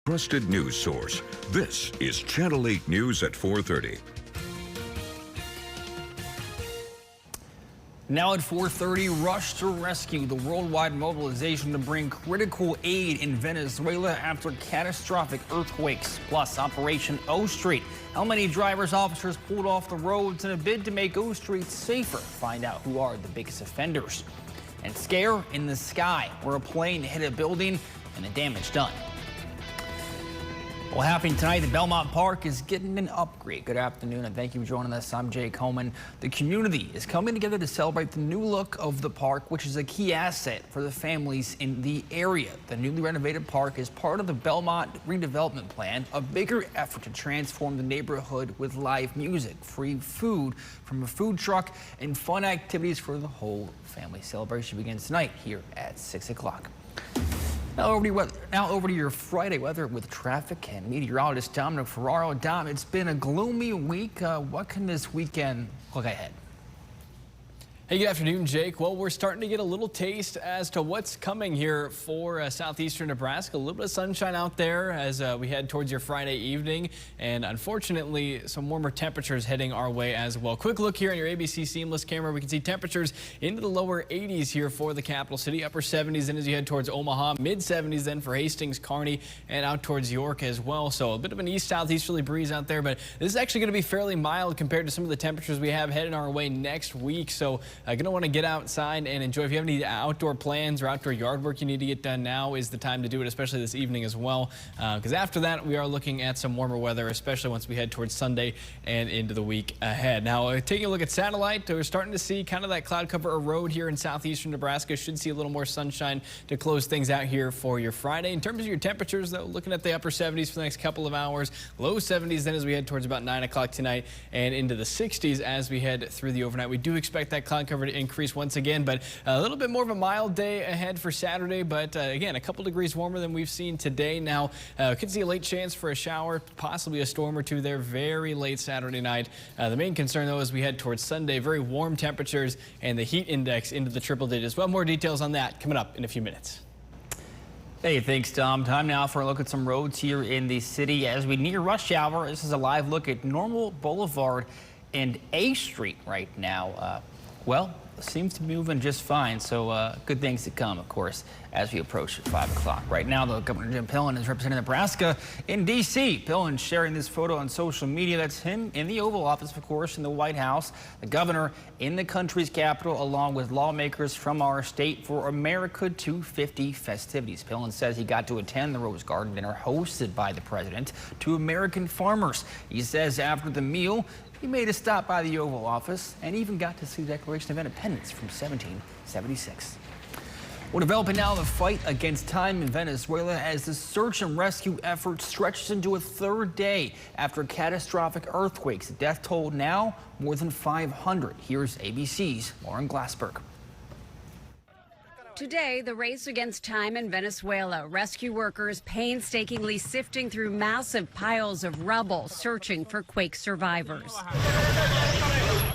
Trusted news source. This is Channel 8 News at 4:30. Now at 4:30, rush to rescue. The worldwide mobilization to bring critical aid in Venezuela after catastrophic earthquakes. Plus, Operation O Street. How many drivers, officers pulled off the roads in a bid to make O Street safer? Find out who are the biggest offenders. And scare in the sky, where a plane hit a building and the damage done. Well, happening tonight, the Belmont Park is getting an upgrade. Good afternoon, and thank you for joining us. I'm Jake Coleman. The community is coming together to celebrate the new look of the park, which is a key asset for the families in the area. The newly renovated park is part of the Belmont redevelopment plan, a bigger effort to transform the neighborhood with live music, free food from a food truck, and fun activities for the whole family. Celebration begins tonight here at 6 o'clock. Now over to your Friday weather with traffic and meteorologist Dominic Ferraro. Dom, it's been a gloomy week. What can this weekend look ahead? Hey, good afternoon, Jake. Well, we're starting to get a little taste as to what's coming here for southeastern Nebraska. A little bit of sunshine out there as we head towards your Friday evening. And unfortunately, some warmer temperatures heading our way as well. Quick look here on your ABC Seamless camera. We can see temperatures into the lower 80s here for the capital city. Upper 70s then as you head towards Omaha. Mid 70s then for Hastings, Kearney, and out towards York as well. So a bit of an east-southeasterly breeze out there. But this is actually going to be fairly mild compared to some of the temperatures we have heading our way next week. So going to want to get outside and enjoy. If you have any outdoor plans or outdoor yard work you need to get done, now is the time to do it, especially this evening as well. Because after that, we are looking at some warmer weather, especially once we head towards Sunday and into the week ahead. Now, taking a look at satellite, we're starting to see kind of that cloud cover erode here in southeastern Nebraska. Should see a little more sunshine to close things out here for your Friday. In terms of your temperatures, though, looking at the upper 70s for the next couple of hours, low 70s then as we head towards about 9 o'clock tonight, and into the 60s as we head through the overnight. We do expect that cloud cover to increase once again, but a little bit more of a mild day ahead for Saturday, but again, a couple degrees warmer than we've seen today. Now, could see a late chance for a shower, possibly a storm or two there very late Saturday night. The main concern, though, as we head towards Sunday, very warm temperatures and the heat index into the triple digits. Well, more details on that coming up in a few minutes. Hey, thanks, Tom. Time now for a look at some roads here in the city as we near rush hour. This is a live look at Normal Boulevard and A Street right now. Well, seems to be moving just fine, so good things to come, of course, as we approach 5 o'clock. Right now, though, Governor Jim Pillen is representing Nebraska in D.C. Pillen sharing this photo on social media. That's him in the Oval Office, of course, in the White House. The governor in the country's capital, along with lawmakers from our state for America 250 festivities. Pillen says he got to attend the Rose Garden dinner hosted by the president to American farmers. He says after the meal, he made a stop by the Oval Office and even got to see the Declaration of Independence from 1776. We're developing now the fight against time in Venezuela as the search and rescue effort stretches into a third day after catastrophic earthquakes. The death toll now more than 500. Here's ABC's Lauren Glassberg. Today, the race against time in Venezuela. Rescue workers painstakingly sifting through massive piles of rubble, searching for quake survivors.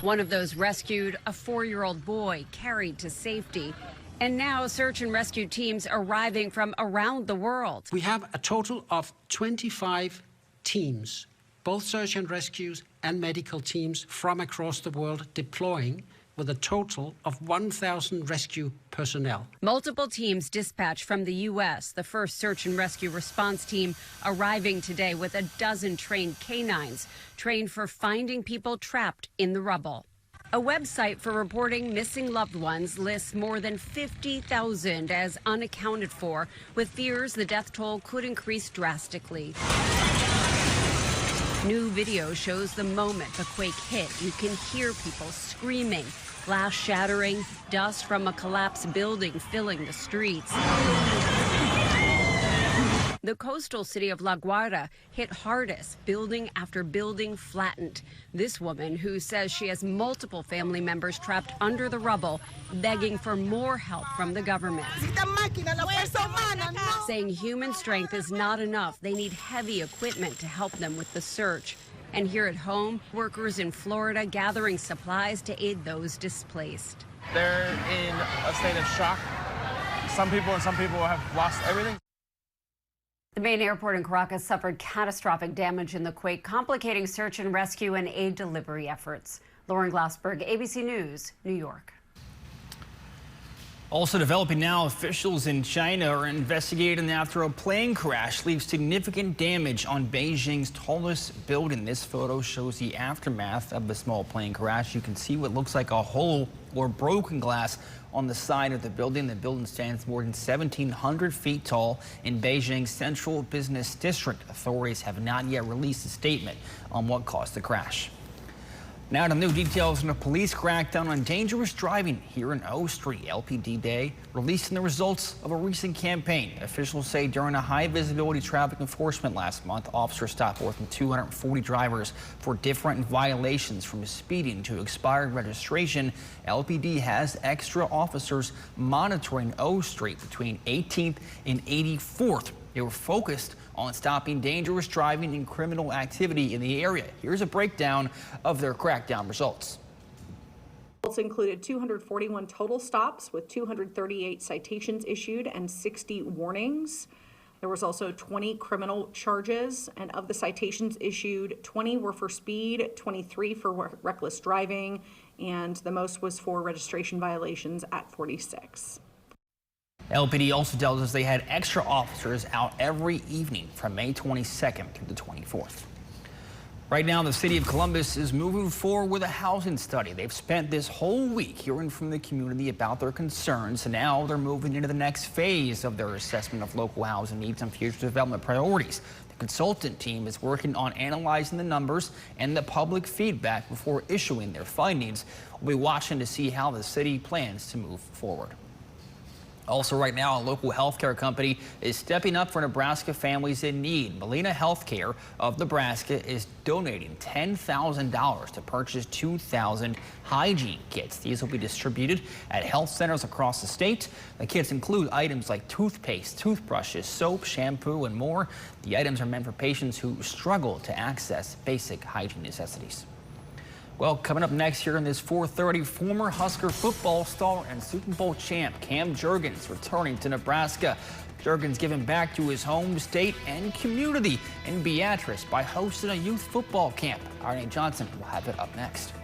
One of those rescued, a 4-year-old boy, carried to safety. And now search and rescue teams arriving from around the world. We have a total of 25 teams, both search and rescues and medical teams from across the world deploying, with a total of 1,000 rescue personnel. Multiple teams dispatched from the U.S., the first search and rescue response team arriving today with a dozen trained canines, trained for finding people trapped in the rubble. A website for reporting missing loved ones lists more than 50,000 as unaccounted for, with fears the death toll could increase drastically. New video shows the moment the quake hit. You can hear people screaming, glass shattering, dust from a collapsed building filling the streets. The coastal city of La Guardia hit hardest, building after building flattened. This woman, who says she has multiple family members trapped under the rubble, begging for more help from the government. Saying human strength is not enough. They need heavy equipment to help them with the search. And here at home, workers in Florida gathering supplies to aid those displaced. They're in a state of shock. Some people have lost everything. The main airport in Caracas suffered catastrophic damage in the quake, complicating search and rescue and aid delivery efforts. Lauren Glassberg, ABC News, New York. Also developing now, officials in China are investigating after a plane crash leaves significant damage on Beijing's tallest building. This photo shows the aftermath of the small plane crash. You can see what looks like a hole or broken glass on the side of the building. The building stands more than 1,700 feet tall in Beijing's central business district. Authorities have not yet released a statement on what caused the crash. Now to new details on a police crackdown on dangerous driving here in O Street. LPD Day releasing the results of a recent campaign. Officials say during a high visibility traffic enforcement last month, officers stopped more than 240 drivers for different violations from speeding to expired registration. LPD has extra officers monitoring O Street between 18th and 84th. They were focused on stopping dangerous driving and criminal activity in the area. Here's a breakdown of their crackdown results. Results included 241 total stops with 238 citations issued and 60 warnings. There was also 20 criminal charges, and of the citations issued, 20 were for speed, 23 for reckless driving, and the most was for registration violations at 46. LPD also tells us they had extra officers out every evening from May 22nd to the 24th. Right now, the city of Columbus is moving forward with a housing study. They've spent this whole week hearing from the community about their concerns, and now they're moving into the next phase of their assessment of local housing needs and future development priorities. The consultant team is working on analyzing the numbers and the public feedback before issuing their findings. We'll be watching to see how the city plans to move forward. Also right now, a local healthcare company is stepping up for Nebraska families in need. Molina Healthcare of Nebraska is donating $10,000 to purchase 2,000 hygiene kits. These will be distributed at health centers across the state. The kits include items like toothpaste, toothbrushes, soap, shampoo, and more. The items are meant for patients who struggle to access basic hygiene necessities. Well, coming up next here in this 4:30, former Husker football star and Super Bowl champ Cam Jurgens returning to Nebraska. Jurgens giving back to his home state and community in Beatrice by hosting a youth football camp. Arnie Johnson will have it up next.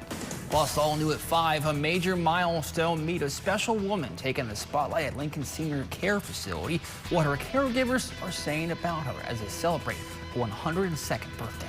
Plus, all new at 5, a major milestone. Meet a special woman taking the spotlight at Lincoln Senior Care Facility. What her caregivers are saying about her as they celebrate her 102nd birthday.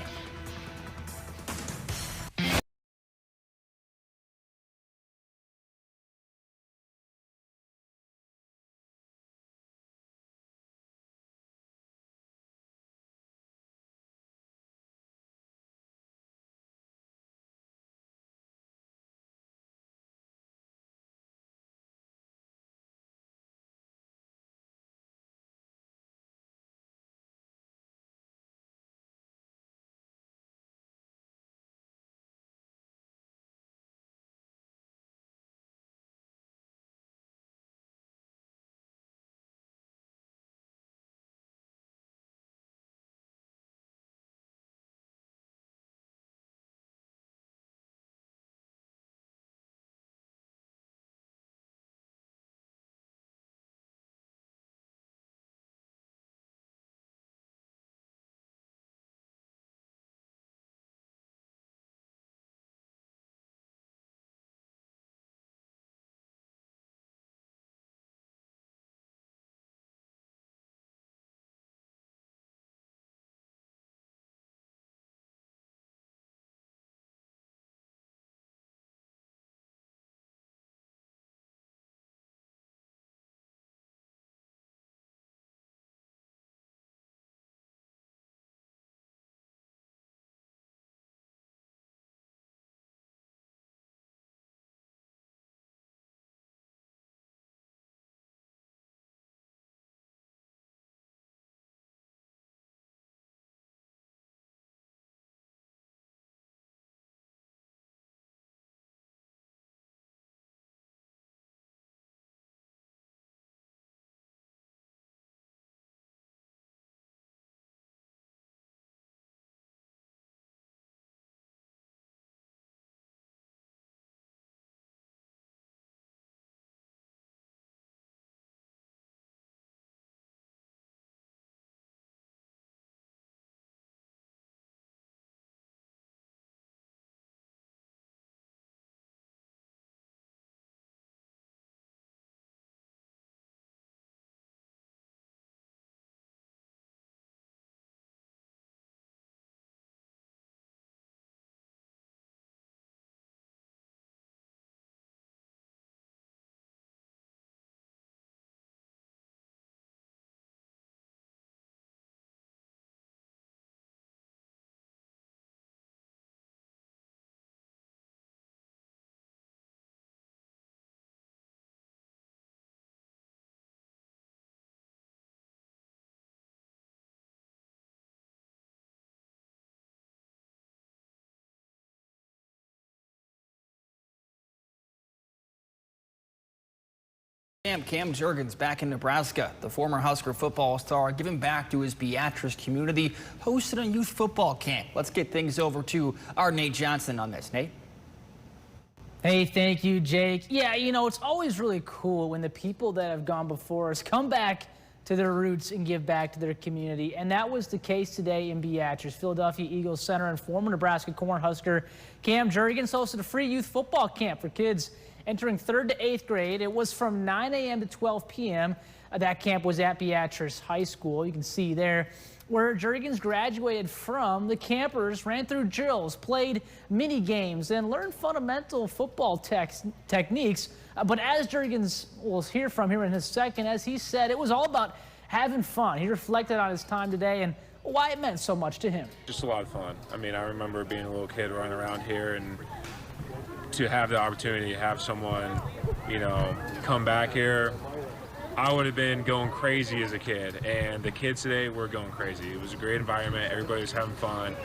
Cam Jurgens back in Nebraska. The former Husker football star giving back to his Beatrice community, hosted a youth football camp. Let's get things over to our Nate Johnson on this. Nate? Hey, thank you, Jake. Yeah, you know, it's always really cool when the people that have gone before us come back to their roots and give back to their community. And that was the case today in Beatrice. Philadelphia Eagles center and former Nebraska Cornhusker Cam Jurgens hosted a free youth football camp for kids entering 3rd to 8th grade. It was from 9 a.m. to 12 p.m. That camp was at Beatrice High School. You can see there where Jurgens graduated from. The campers ran through drills, played mini games, and learned fundamental football techniques. But as Jurgens will hear from here in a second, as he said, it was all about having fun. He reflected on his time today and why it meant so much to him. Just a lot of fun. I mean, I remember being a little kid running around here, and to have the opportunity to have someone, you know, come back here, I would have been going crazy as a kid, and the kids today were going crazy. It was a great environment. Everybody was having fun.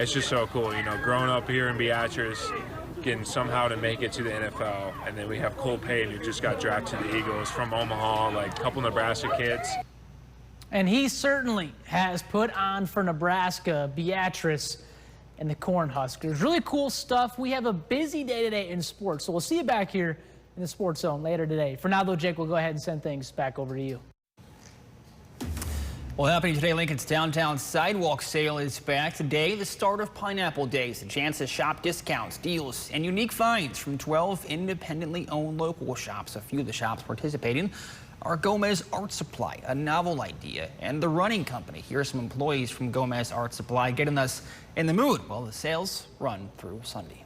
It's just so cool, you know, growing up here in Beatrice, getting somehow to make it to the NFL, and then we have Cole Payton, who just got drafted to the Eagles from Omaha, like a couple Nebraska kids. And he certainly has put on for Nebraska, Beatrice, and the Cornhuskers. Really cool stuff. We have a busy day today in sports, so we'll see you back here in the Sports Zone later today. For now, though, Jake, we'll go ahead and send things back over to you. Well, happening today, Lincoln's downtown sidewalk sale is back today, the start of Pineapple Days. A chance to shop discounts, deals, and unique finds from 12 independently owned local shops. A few of the shops participating are Gomez Art Supply, A Novel Idea, and The Running Company. Here are some employees from Gomez Art Supply getting us in the mood while the sales run through Sunday.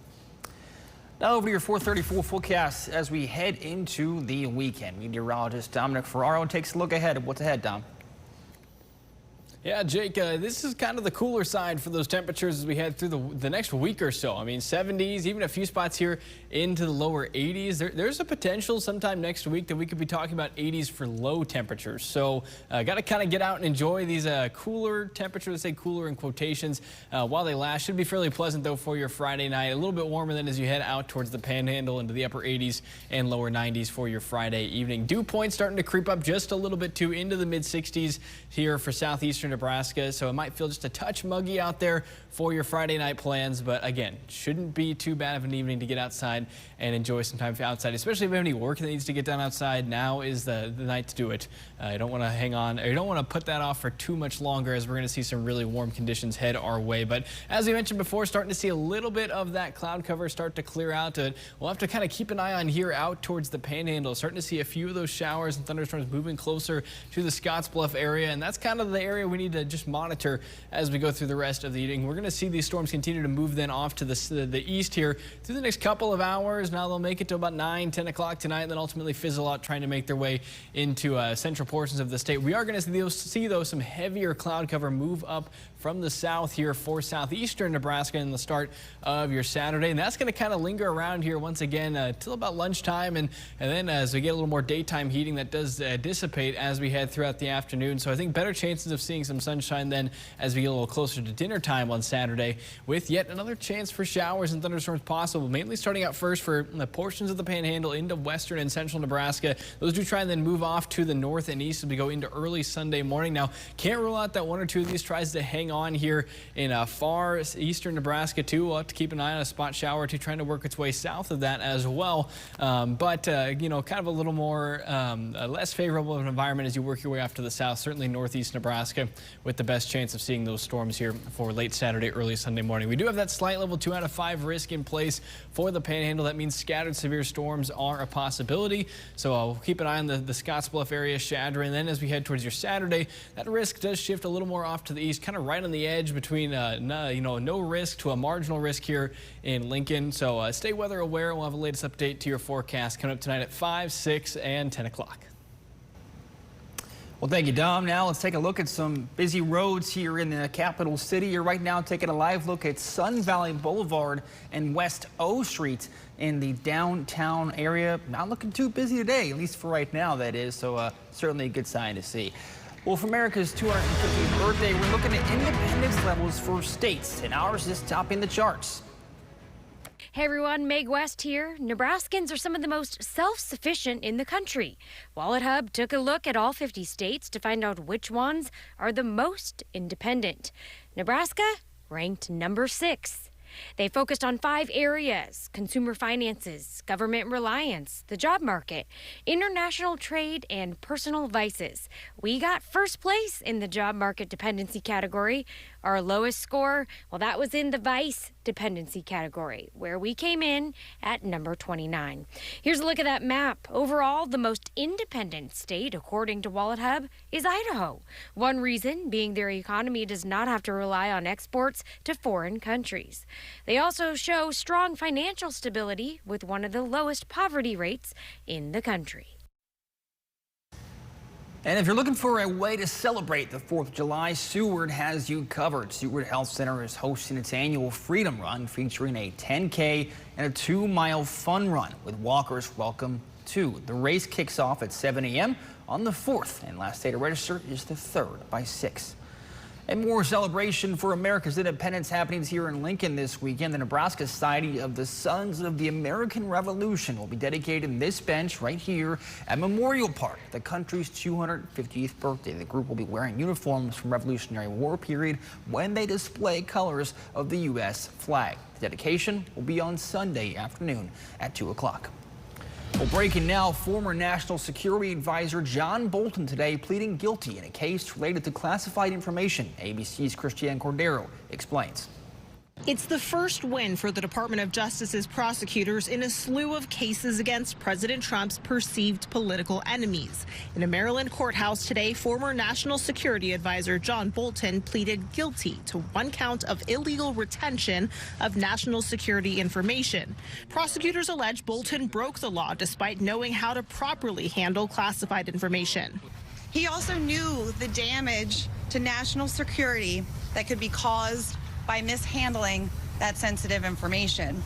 Now over to your 4:34 forecast as we head into the weekend. Meteorologist Dominic Ferraro takes a look ahead of what's ahead, Dom. Yeah, Jake, this is kind of the cooler side for those temperatures as we head through the next week or so. I mean, 70s, even a few spots here into the lower 80s. There's a potential sometime next week that we could be talking about 80s for low temperatures. So got to kind of get out and enjoy these cooler temperatures, let's say cooler in quotations, while they last. Should be fairly pleasant, though, for your Friday night. A little bit warmer than as you head out towards the Panhandle into the upper 80s and lower 90s for your Friday evening. Dew points starting to creep up just a little bit, too, into the mid-60s here for southeastern Nebraska, so it might feel just a touch muggy out there for your Friday night plans, but again, shouldn't be too bad of an evening to get outside and enjoy some time outside, especially if you have any work that needs to get done outside. Now is the night to do it. You don't want to hang on, or you don't want to put that off for too much longer, as we're going to see some really warm conditions head our way. But as we mentioned before, starting to see a little bit of that cloud cover start to clear out. We'll have to kind of keep an eye on here out towards the Panhandle, starting to see a few of those showers and thunderstorms moving closer to the Scottsbluff area, and that's kind of the area we need to just monitor as we go through the rest of the evening. We're going to see these storms continue to move then off to the east here through the next couple of hours. Now they'll make it to about 9, 10 o'clock tonight, and then ultimately fizzle out, trying to make their way into central portions of the state. We are going to see, though, some heavier cloud cover move up from the south here for southeastern Nebraska in the start of your Saturday, and that's going to kind of linger around here once again till about lunchtime, and then as we get a little more daytime heating, that does dissipate as we head throughout the afternoon. So I think better chances of seeing some sunshine then as we get a little closer to dinner time on Saturday, with yet another chance for showers and thunderstorms possible, mainly starting out first for the portions of the Panhandle into western and central Nebraska. Those do try and then move off to the north and east as we go into early Sunday morning. Now, can't rule out that one or two of these tries to hang on here in far eastern Nebraska too. We'll have to keep an eye on a spot shower or two trying to work its way south of that as well. But you know, kind of a little more less favorable of an environment as you work your way off to the south, certainly northeast Nebraska, with the best chance of seeing those storms here for late Saturday, early Sunday morning. We do have that slight level 2 out of 5 risk in place for the Panhandle. That means scattered severe storms are a possibility. So I'll keep an eye on the Scottsbluff area, Chadron. And then as we head towards your Saturday, that risk does shift a little more off to the east, kind of right on the edge between no risk to a marginal risk here in Lincoln. So stay weather aware. We'll have the latest update to your forecast coming up tonight at 5, 6, and 10 o'clock. Well, thank you, Dom. Now let's take a look at some busy roads here in the capital city. You're right now taking a live look at Sun Valley Boulevard and West O Street in the downtown area. Not looking too busy today, at least for right now, that is. So certainly a good sign to see. Well, for America's 250th birthday, we're looking at independence levels for states, and ours is topping the charts. Hey everyone, Meg West here. Nebraskans are some of the most self-sufficient in the country. Wallet Hub took a look at all 50 states to find out which ones are the most independent. Nebraska ranked number 6. They focused on 5 areas: consumer finances, government reliance, the job market, international trade, and personal vices. We got first place in the job market dependency category. Our lowest score, well, that was in the vice dependency category, where we came in at number 29. Here's a look at that map. Overall, the most independent state, according to Wallet Hub, is Idaho. One reason being their economy does not have to rely on exports to foreign countries. They also show strong financial stability with one of the lowest poverty rates in the country. And if you're looking for a way to celebrate the 4th of July, Seward has you covered. Seward Health Center is hosting its annual Freedom Run, featuring a 10K and a 2-mile fun run with walkers welcome too. The race kicks off at 7 a.m. on the 4th, and last day to register is the 3rd by 6. And more celebration for America's independence happenings here in Lincoln this weekend. The Nebraska Society of the Sons of the American Revolution will be dedicating this bench right here at Memorial Park, the country's 250th birthday. The group will be wearing uniforms from Revolutionary War period when they display colors of the U.S. flag. The dedication will be on Sunday afternoon at 2 o'clock. Well, breaking now, former National Security Advisor John Bolton today pleading guilty in a case related to classified information. ABC's Christiane Cordero explains. It's the first win for the Department of Justice's prosecutors in a slew of cases against President Trump's perceived political enemies. In a Maryland courthouse today, former National Security Advisor John Bolton pleaded guilty to 1 count of illegal retention of national security information. Prosecutors allege Bolton broke the law despite knowing how to properly handle classified information. He also knew the damage to national security that could be caused by mishandling that sensitive information.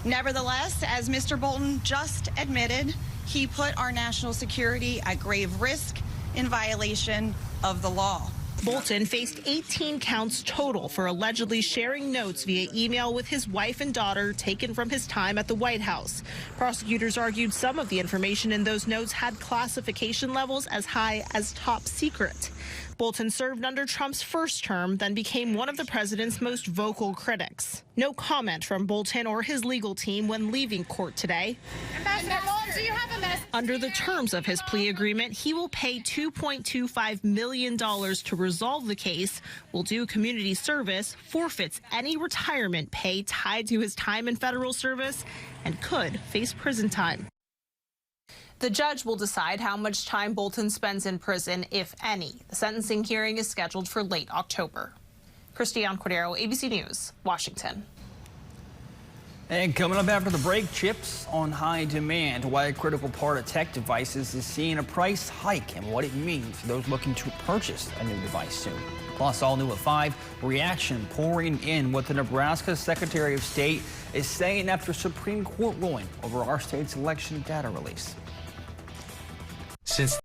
Nevertheless, as Mr. Bolton just admitted, he put our national security at grave risk in violation of the law. Bolton faced 18 counts total for allegedly sharing notes via email with his wife and daughter taken from his time at the White House. Prosecutors argued some of the information in those notes had classification levels as high as top secret. Bolton served under Trump's first term, then became one of the president's most vocal critics. No comment from Bolton or his legal team when leaving court today. Ambassador Bolton, do you have a message? Under the terms of his plea agreement, he will pay $2.25 million to resolve the case, will do community service, forfeits any retirement pay tied to his time in federal service, and could face prison time. The judge will decide how much time Bolton spends in prison, if any. The sentencing hearing is scheduled for late October. Christiane Cordero, ABC News, Washington. And coming up after the break, chips on high demand. Why a critical part of tech devices is seeing a price hike and what it means for those looking to purchase a new device soon. Plus, all new at 5, reaction pouring in what the Nebraska Secretary of State is saying after Supreme Court ruling over our state's election data release. Since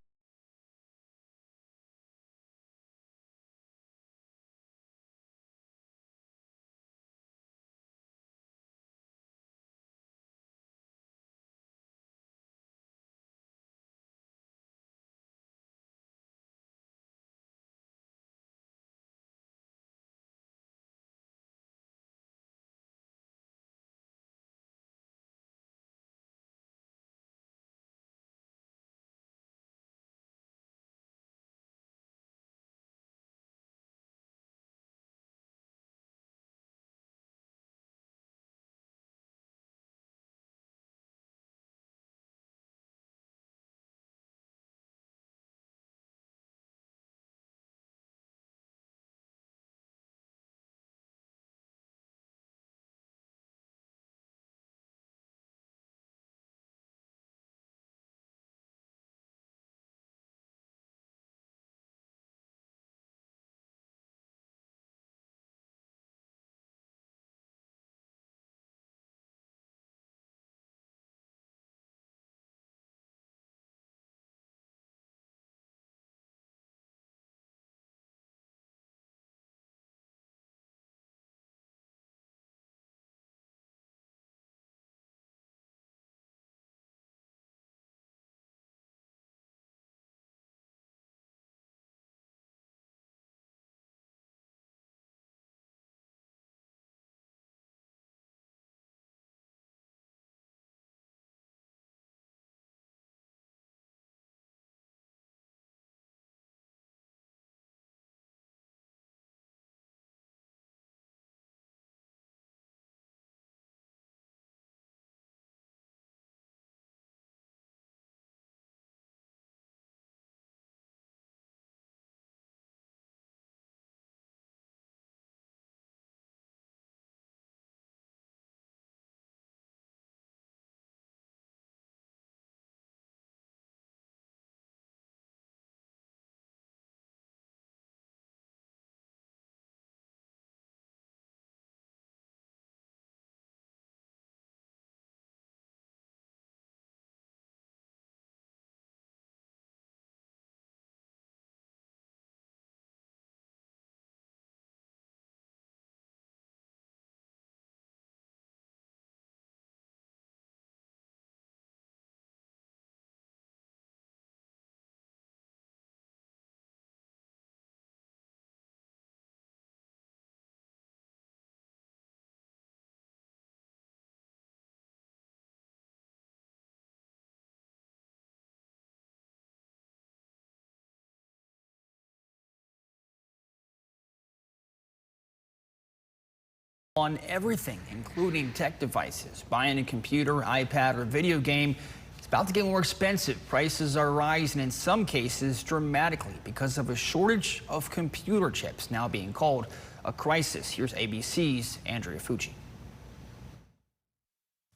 on everything, including tech devices. Buying a computer, iPad, or video game, it's about to get more expensive. Prices are rising in some cases dramatically because of a shortage of computer chips now being called a crisis. Here's ABC's Andrea Fucci.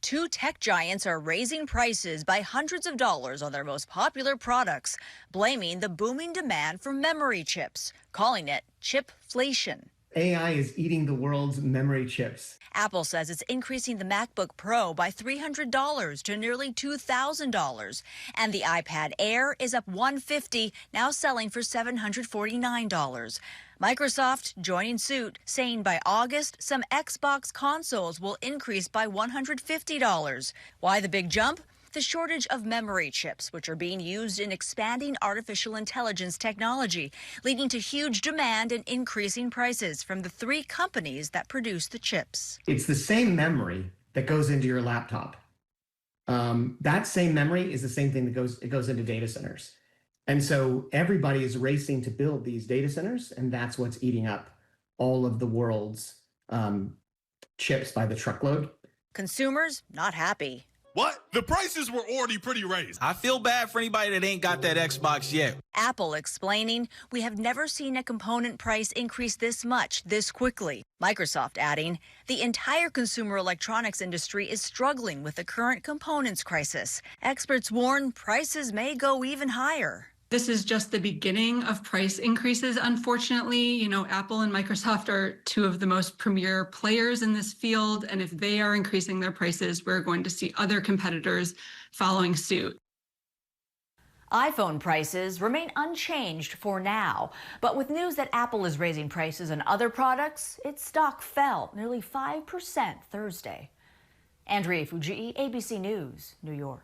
Two tech giants are raising prices by hundreds of dollars on their most popular products, blaming the booming demand for memory chips, calling it chipflation. AI is eating the world's memory chips. Apple says it's increasing the MacBook Pro by $300 to nearly $2,000. And the iPad Air is up $150, now selling for $749. Microsoft joining suit, saying by August, some Xbox consoles will increase by $150. Why the big jump? The shortage of memory chips, which are being used in expanding artificial intelligence technology, leading to huge demand and increasing prices from the three companies that produce the chips. It's the same memory that goes into your laptop. That same memory is the same thing that goes into data centers. And so everybody is racing to build these data centers, and that's what's eating up all of the world's chips by the truckload. Consumers not happy. What? The prices were already pretty raised. I feel bad for anybody that ain't got that Xbox yet. Apple explaining, we have never seen a component price increase this much, this quickly. Microsoft adding, the entire consumer electronics industry is struggling with the current components crisis. Experts warn prices may go even higher. This is just the beginning of price increases. Unfortunately, Apple and Microsoft are two of the most premier players in this field. And if they are increasing their prices, we're going to see other competitors following suit. iPhone prices remain unchanged for now. But with news that Apple is raising prices on other products, its stock fell nearly 5% Thursday. Andrea Fuji, ABC News, New York.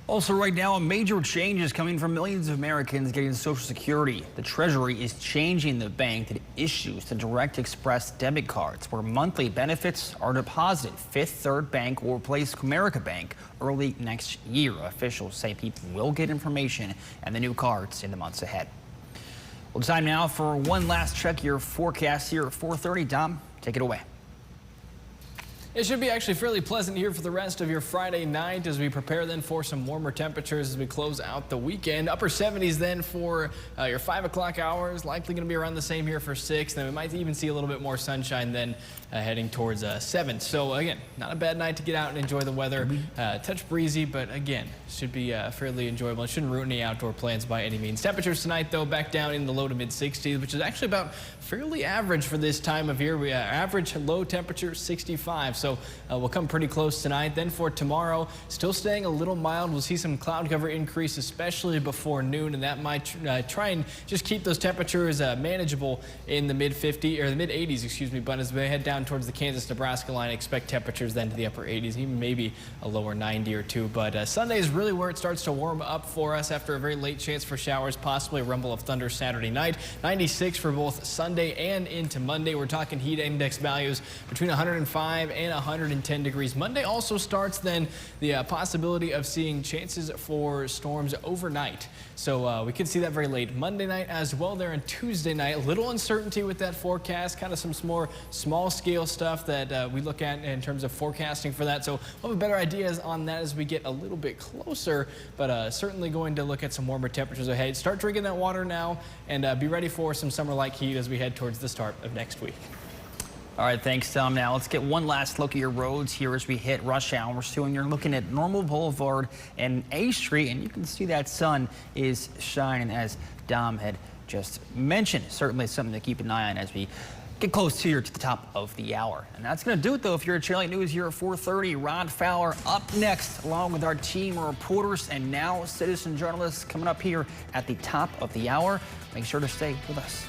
Also right now, a major change is coming from millions of Americans getting Social Security. The Treasury is changing the bank that issues the Direct Express debit cards, where monthly benefits are deposited. Fifth Third Bank will replace Comerica Bank early next year. Officials say people will get information and the new cards in the months ahead. Well, time now for one last check your forecast here at 4:30. Dom, take it away. It should be actually fairly pleasant here for the rest of your Friday night as we prepare then for some warmer temperatures as we close out the weekend. Upper 70s then for your 5 o'clock hours. Likely going to be around the same here for 6. Then we might even see a little bit more sunshine then heading towards 7. So again, not a bad night to get out and enjoy the weather. Touch breezy, but again, should be fairly enjoyable. It shouldn't ruin any outdoor plans by any means. Temperatures tonight though back down in the low to mid 60s, which is actually about fairly average for this time of year. We average low temperature 65. So we'll come pretty close tonight. Then for tomorrow, still staying a little mild. We'll see some cloud cover increase, especially before noon, and that might try and just keep those temperatures manageable in the mid 50s or the mid 80s, excuse me. But as we head down towards the Kansas-Nebraska line, expect temperatures then to the upper 80s, even maybe a lower 90 or 2. But Sunday is really where it starts to warm up for us after a very late chance for showers, possibly a rumble of thunder Saturday night. 96 for both Sunday and into Monday. We're talking heat index values between 105 and 110 degrees. Monday also starts then the possibility of seeing chances for storms overnight. So we could see that very late Monday night as well there, and Tuesday night. A little uncertainty with that forecast, kind of some more small scale stuff that we look at in terms of forecasting for that. So we'll have better ideas on that as we get a little bit closer, but certainly going to look at some warmer temperatures ahead. Start drinking that water now and be ready for some summer-like heat as we head towards the start of next week. All right, thanks, Tom. Now let's get one last look at your roads here as we hit rush hour. So when you're looking at Normal Boulevard and A Street, and you can see that sun is shining as Dom had just mentioned. Certainly something to keep an eye on as we get close here to the top of the hour. And that's going to do it, though. If you're at Channel 8 News here at 4:30, Ron Fowler up next, along with our team of reporters and now citizen journalists coming up here at the top of the hour. Make sure to stay with us.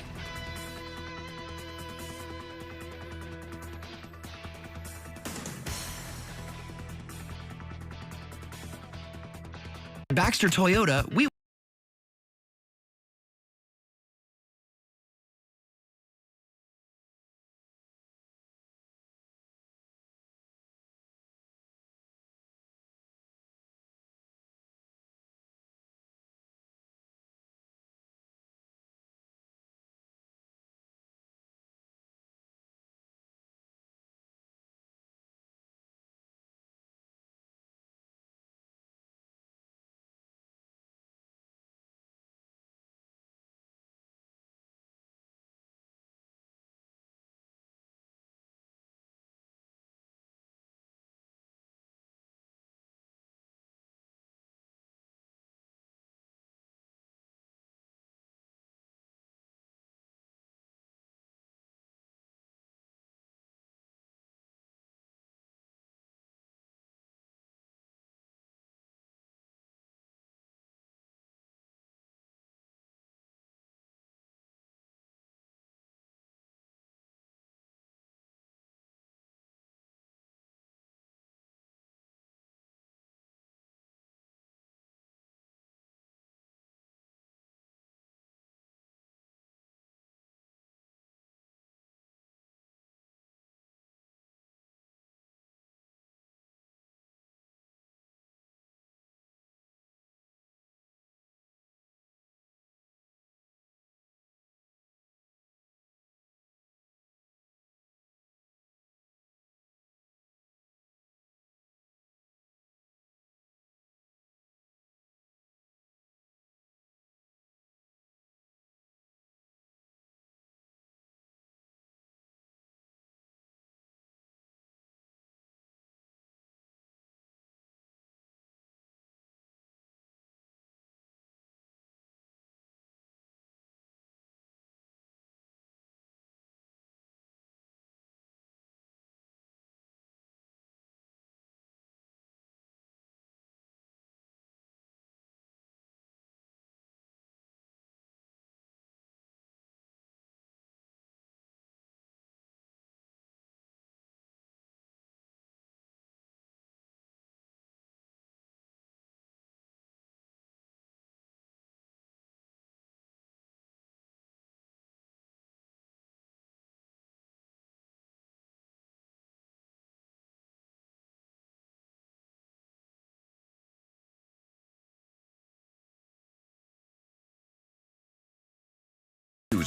Baxter Toyota, we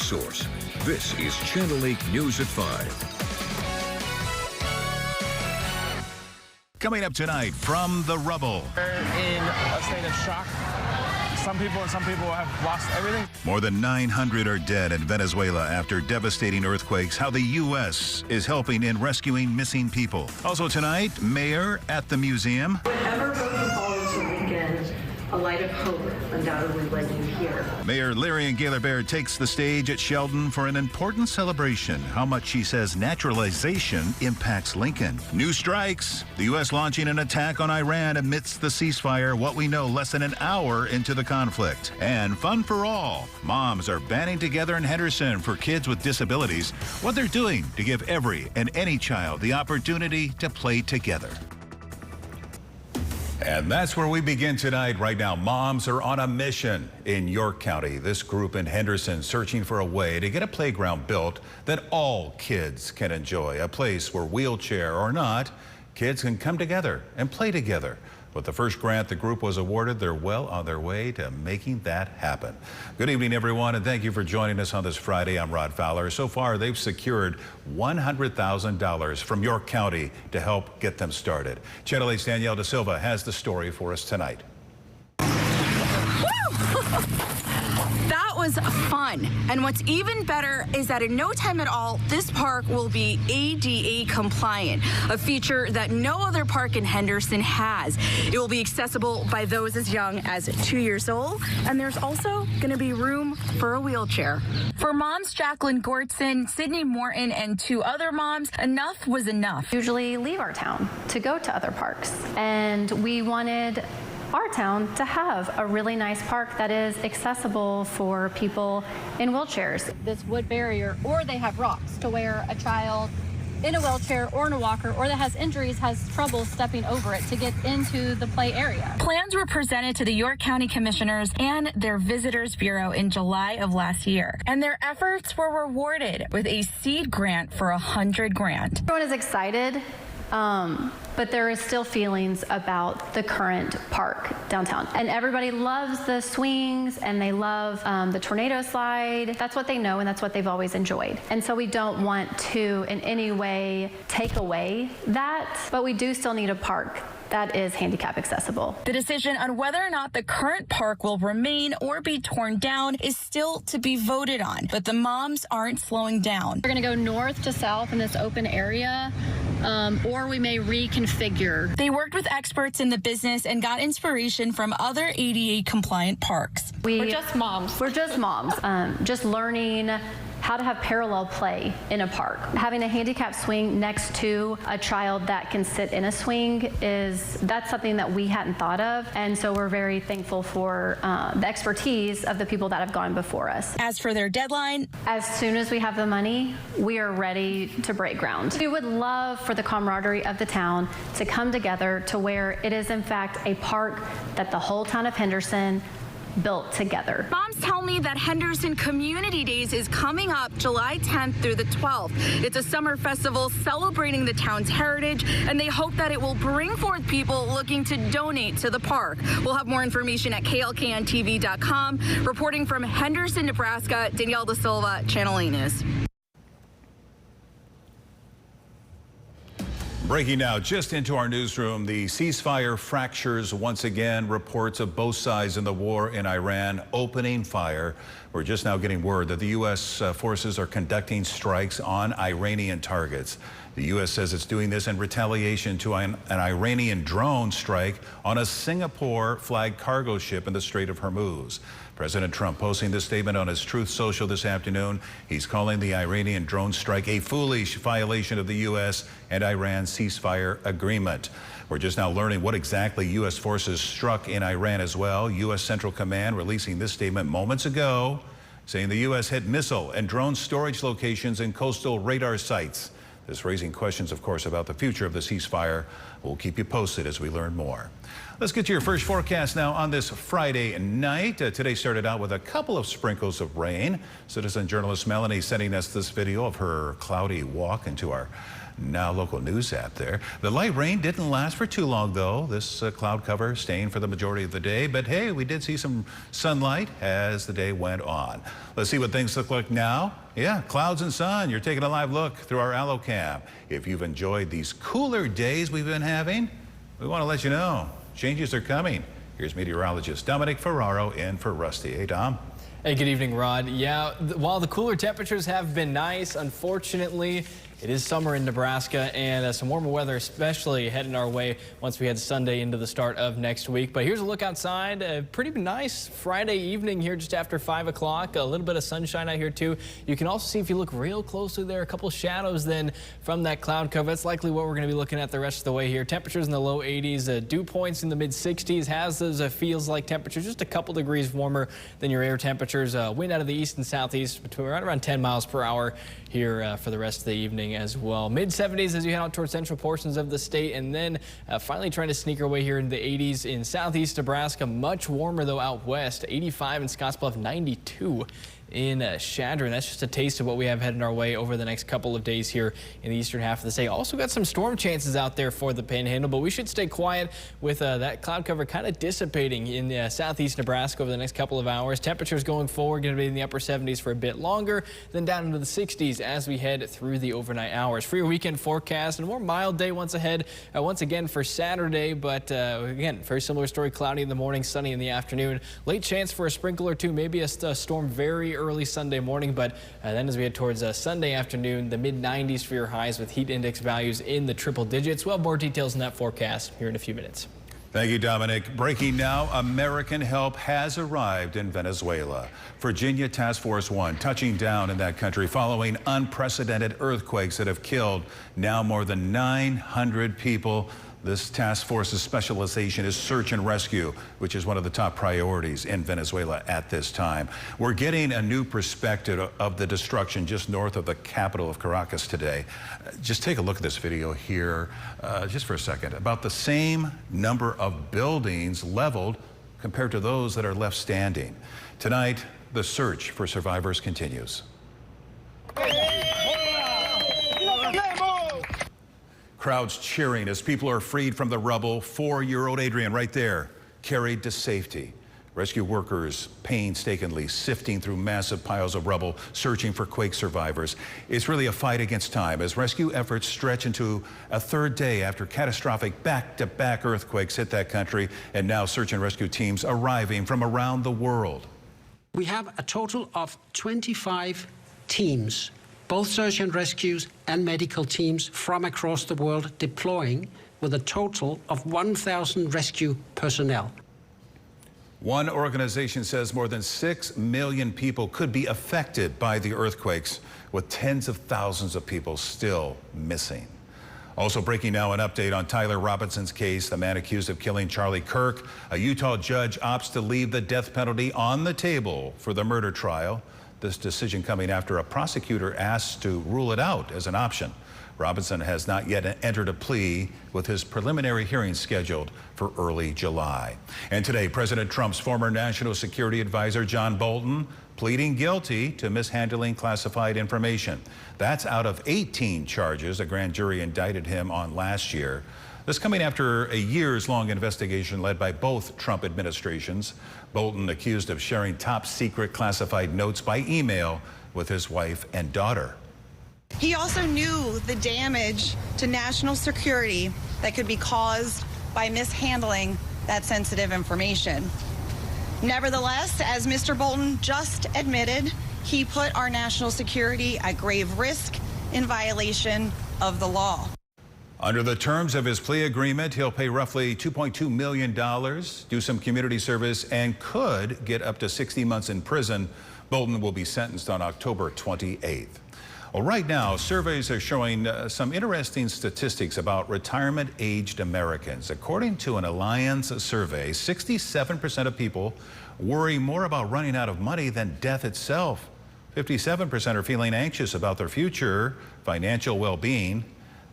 source. This is Channel 8 News at 5. Coming up tonight from the rubble. In a state of shock. Some people have lost everything. More than 900 are dead in Venezuela after devastating earthquakes. How the U.S. is helping in rescuing missing people. Also tonight, Mayor at the museum. Whatever broken falls the weekend, a light of hope undoubtedly led you here. Mayor Larry and Gaylor Baird takes the stage at Sheldon for an important celebration. How much she says naturalization impacts Lincoln. New strikes. The U.S. launching an attack on Iran amidst the ceasefire. What we know less than an hour into the conflict. And fun for all. Moms are banding together in Henderson for kids with disabilities. What they're doing to give every and any child the opportunity to play together. And that's where we begin tonight. Right now, moms are on a mission in York County. This group in Henderson searching for a way to get a playground built that all kids can enjoy. A place where, wheelchair or not, kids can come together and play together. With the first grant the group was awarded, they're well on their way to making that happen. Good evening, everyone, and thank you for joining us on this Friday. I'm Rod Fowler. So far, they've secured $100,000 from York County to help get them started. Channel 8's Danielle De Silva has the story for us tonight. That was fun. And what's even better is that in no time at all, this park will be ADA compliant, a feature that no other park in Henderson has. It will be accessible by those as young as 2 years old, and there's also going to be room for a wheelchair. For moms Jacqueline Gortson, Sydney Morton, and 2 other moms, enough was enough. Usually leave our town to go to other parks, and we wanted our town to have a really nice park that is accessible for people in wheelchairs. This wood barrier, or they have rocks to where a child in a wheelchair or in a walker or that has injuries has trouble stepping over it to get into the play area. Plans were presented to the York County Commissioners and their Visitors Bureau in July of last year, and their efforts were rewarded with a seed grant for $100,000. Everyone is excited. But there is still feelings about the current park downtown. And everybody loves the swings and they love the tornado slide. That's what they know and that's what they've always enjoyed. And so we don't want to in any way take away that, but we do still need a park that is handicap accessible. The decision on whether or not the current park will remain or be torn down is still to be voted on, but the moms aren't slowing down. We're going to go north to south in this open area, or we may reconfigure. They worked with experts in the business and got inspiration from other ADA compliant parks. We're just moms. We're just moms. Just learning how to have parallel play in a park. Having a handicap swing next to a child that can sit in a swing that's something that we hadn't thought of, and so we're very thankful for the expertise of the people that have gone before us. As for their deadline, as soon as we have the money, we are ready to break ground. We would love for the camaraderie of the town to come together to where it is in fact a park that the whole town of Henderson built together. Moms tell me that Henderson Community Days is coming up July 10th through the 12th. It's a summer festival celebrating the town's heritage, and they hope that it will bring forth people looking to donate to the park. We'll have more information at klkntv.com. Reporting from Henderson, Nebraska, Danielle De Silva, Channel 8 News. Breaking now just into our newsroom, the ceasefire fractures once again. Reports of both sides in the war in Iran opening fire. We're just now getting word that the U.S. forces are conducting strikes on Iranian targets. The U.S. says it's doing this in retaliation to an Iranian drone strike on a Singapore-flagged cargo ship in the Strait of Hormuz. President Trump posting this statement on his Truth Social this afternoon. He's calling the Iranian drone strike a foolish violation of the U.S. and Iran ceasefire agreement. We're just now learning what exactly U.S. forces struck in Iran as well. U.S. Central Command releasing this statement moments ago, saying the U.S. hit missile and drone storage locations and coastal radar sites. This raising questions, of course, about the future of the ceasefire. We'll keep you posted as we learn more. Let's get to your first forecast now on this Friday night. Today started out with a couple of sprinkles of rain. Citizen journalist Melanie sending us this video of her cloudy walk into our Now local news app there. The light rain didn't last for too long, though. This cloud cover staying for the majority of the day. But hey, we did see some sunlight as the day went on. Let's see what things look like now. Yeah, clouds and sun. You're taking a live look through our AlloCam. If you've enjoyed these cooler days we've been having, we want to let you know changes are coming. Here's meteorologist Dominic Ferraro in for Rusty. Hey, Dom. Hey, good evening, Rod. Yeah, while the cooler temperatures have been nice, unfortunately, it is summer in Nebraska, and some warmer weather especially heading our way once we head Sunday into the start of next week. But here's a look outside. A pretty nice Friday evening here just after 5 o'clock. A little bit of sunshine out here, too. You can also see, if you look real closely there, a couple shadows then from that cloud cover. That's likely what we're going to be looking at the rest of the way here. Temperatures in the low 80s, dew points in the mid-60s. Has those feels like temperatures just a couple degrees warmer than your air temperatures. Wind out of the east and southeast between right around 10 miles per hour here for the rest of the evening as well. Mid-70s as you head out towards central portions of the state, and then finally trying to sneak our way here into the 80s in southeast Nebraska. Much warmer though out west. 85 in Scottsbluff, 92 in Chadron. That's just a taste of what we have heading our way over the next couple of days here in the eastern half of the state. Also got some storm chances out there for the Panhandle, but we should stay quiet with that cloud cover kind of dissipating in southeast Nebraska over the next couple of hours. Temperatures going forward going to be in the upper 70s for a bit longer, then down into the 60s as we head through the overnight hours. For your weekend forecast, and a more mild day once again for Saturday, but again, very similar story. Cloudy in the morning, sunny in the afternoon. Late chance for a sprinkle or two, maybe a storm very early Sunday morning, but then as we head towards Sunday afternoon, the mid-90s for your highs with heat index values in the triple digits. We'll have more details on that forecast here in a few minutes. Thank you, Dominic. Breaking now, American help has arrived in Venezuela. Virginia Task Force 1 touching down in that country following unprecedented earthquakes that have killed now more than 900 people. This task force's specialization is search and rescue, which is one of the top priorities in Venezuela at this time. We're getting a new perspective of the destruction just north of the capital of Caracas today. Just take a look at this video here, just for a second. About the same number of buildings leveled compared to those that are left standing. Tonight, the search for survivors continues. Crowds cheering as people are freed from the rubble. 4-year-old Adrian right there, carried to safety. Rescue workers painstakingly sifting through massive piles of rubble, searching for quake survivors. It's really a fight against time as rescue efforts stretch into a third day after catastrophic back-to-back earthquakes hit that country, and now search and rescue teams arriving from around the world. We have a total of 25 teams, both search and rescues and medical teams from across the world deploying, with a total of 1,000 rescue personnel. One organization says more than 6 million people could be affected by the earthquakes, with tens of thousands of people still missing. Also breaking now, an update on Tyler Robinson's case, the man accused of killing Charlie Kirk. A Utah judge opts to leave the death penalty on the table for the murder trial. This decision coming after a prosecutor asked to rule it out as an option. Robinson has not yet entered a plea, with his preliminary hearing scheduled for early July. And today, President Trump's former national security advisor, John Bolton, pleading guilty to mishandling classified information. That's out of 18 charges a grand jury indicted him on last year. This coming after a years-long investigation led by both Trump administrations. Bolton accused of sharing top-secret classified notes by email with his wife and daughter. He also knew the damage to national security that could be caused by mishandling that sensitive information. Nevertheless, as Mr. Bolton just admitted, he put our national security at grave risk in violation of the law. Under the terms of his plea agreement, he'll pay roughly $2.2 million, do some community service, and could get up to 60 months in prison. Bolton will be sentenced on October 28th. Well, right now, surveys are showing some interesting statistics about retirement-aged Americans. According to an Alliance survey, 67% of people worry more about running out of money than death itself. 57% are feeling anxious about their future financial well-being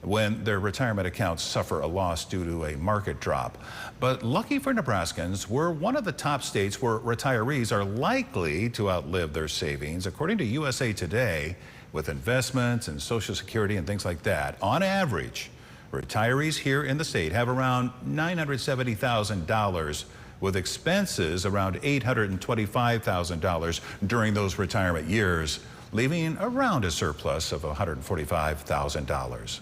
when their retirement accounts suffer a loss due to a market drop. But lucky for Nebraskans, we're one of the top states where retirees are likely to outlive their savings. According to USA Today, with investments and Social Security and things like that. On average, retirees here in the state have around $970,000 with expenses around $825,000 during those retirement years, leaving around a surplus of $145,000.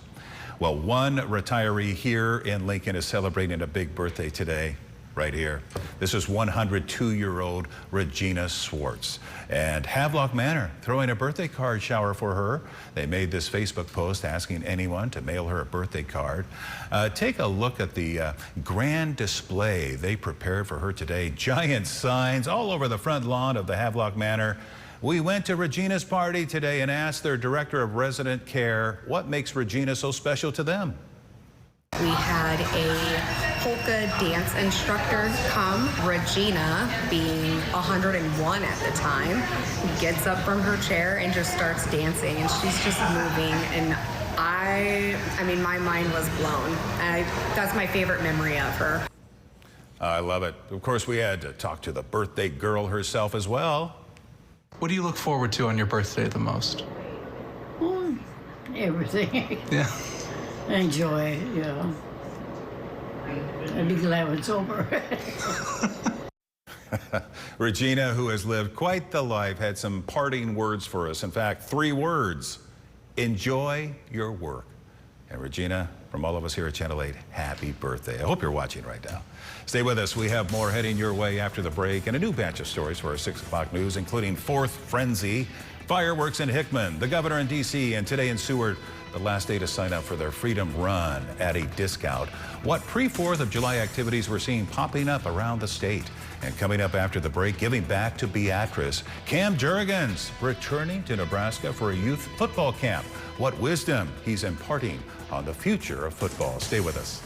Well, one retiree here in Lincoln is celebrating a big birthday today, right here. This is 102-year-old Regina Swartz. And Havelock Manor throwing a birthday card shower for her. They made this Facebook post asking anyone to mail her a birthday card. Take a look at the grand display they prepared for her today. Giant signs all over the front lawn of the Havelock Manor. We went to Regina's party today and asked their director of resident care what makes Regina so special to them. We had a polka dance instructor come. Regina, being 101 at the time, gets up from her chair and just starts dancing, and she's just moving. And I mean, my mind was blown. That's my favorite memory of her. I love it. Of course, we had to talk to the birthday girl herself as well. What do you look forward to on your birthday the most? Everything. Yeah. Enjoy it, you know. I'd be glad when it's over. Regina, who has lived quite the life, had some parting words for us. In fact, 3 words: enjoy your work. And Regina, from all of us here at Channel 8, happy birthday. I hope you're watching right now. Stay with us. We have more heading your way after the break and a new batch of stories for our 6 o'clock news, including Fourth Frenzy, fireworks in Hickman, the governor in D.C., and today in Seward, the last day to sign up for their Freedom Run at a discount. What pre-4th of July activities we're seeing popping up around the state. And coming up after the break, giving back to Beatrice, Cam Jurgens returning to Nebraska for a youth football camp. What wisdom he's imparting on the future of football. Stay with us.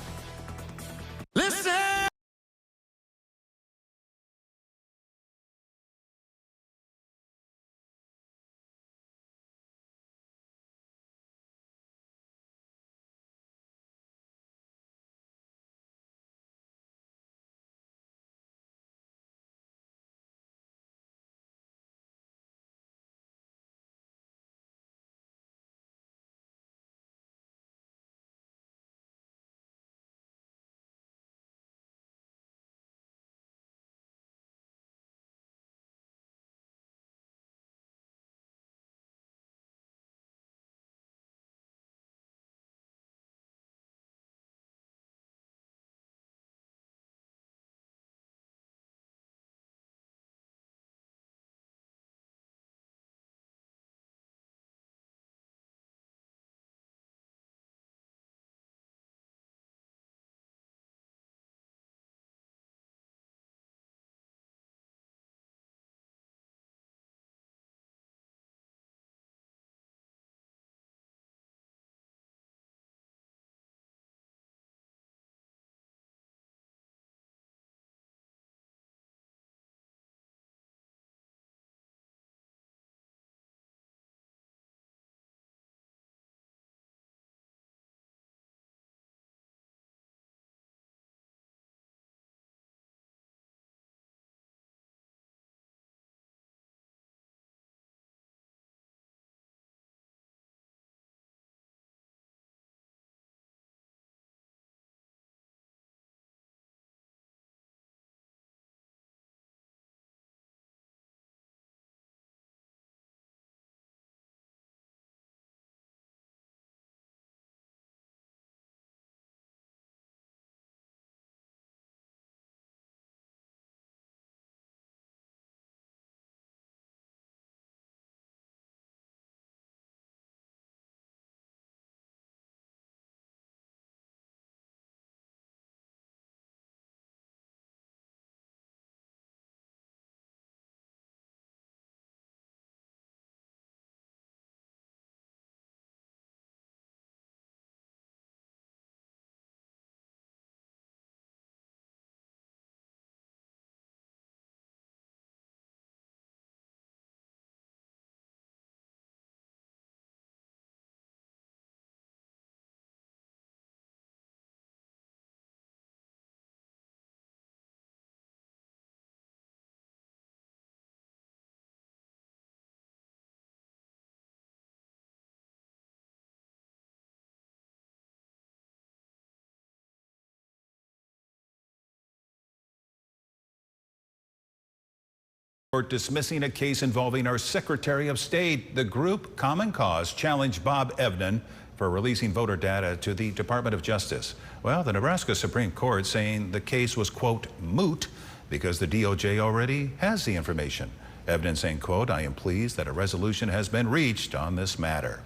Court dismissing a case involving our Secretary of State. The group Common Cause challenged Bob Evnen for releasing voter data to the Department of Justice. Well, the Nebraska Supreme Court saying the case was, quote, moot because the DOJ already has the information. Evnen saying, quote, I am pleased that a resolution has been reached on this matter.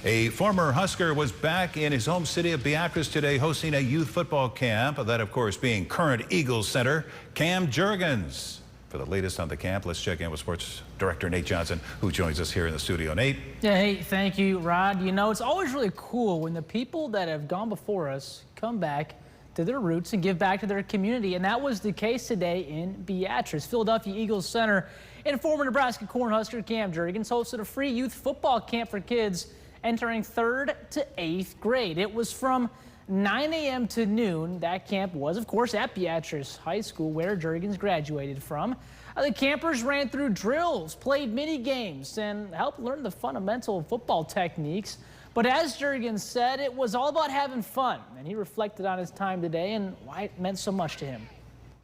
A former Husker was back in his home city of Beatrice today hosting a youth football camp. That, of course, being current Eagles center Cam Jurgens. For the latest on the camp, let's check in with Sports Director Nate Johnson, who joins us here in the studio. Nate? Yeah, hey, thank you, Rod. You know, it's always really cool when the people that have gone before us come back to their roots and give back to their community, and that was the case today in Beatrice. Philadelphia Eagles center and former Nebraska Cornhusker Cam Jurgens hosted a free youth football camp for kids entering 3rd to 8th grade. It was from 9 a.m. to noon. That camp was, of course, at Beatrice High School, where Jurgens graduated from. The campers ran through drills, played mini games, and helped learn the fundamental football techniques. But as Jurgens said, it was all about having fun, and he reflected on his time today and why it meant so much to him.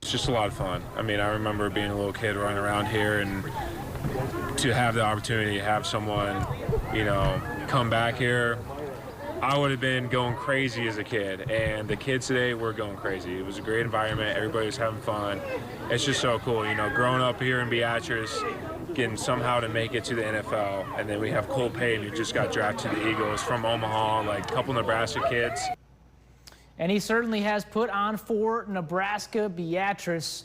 It's just a lot of fun. I mean, I remember being a little kid running around here, and to have the opportunity to have someone, you know, come back here, I would have been going crazy as a kid, and the kids today were going crazy. It was a great environment. Everybody was having fun. It's just so cool, you know, growing up here in Beatrice, getting somehow to make it to the NFL, and then we have Cole Payton, who just got drafted to the Eagles from Omaha, like a couple Nebraska kids. And he certainly has put on for Nebraska, Beatrice,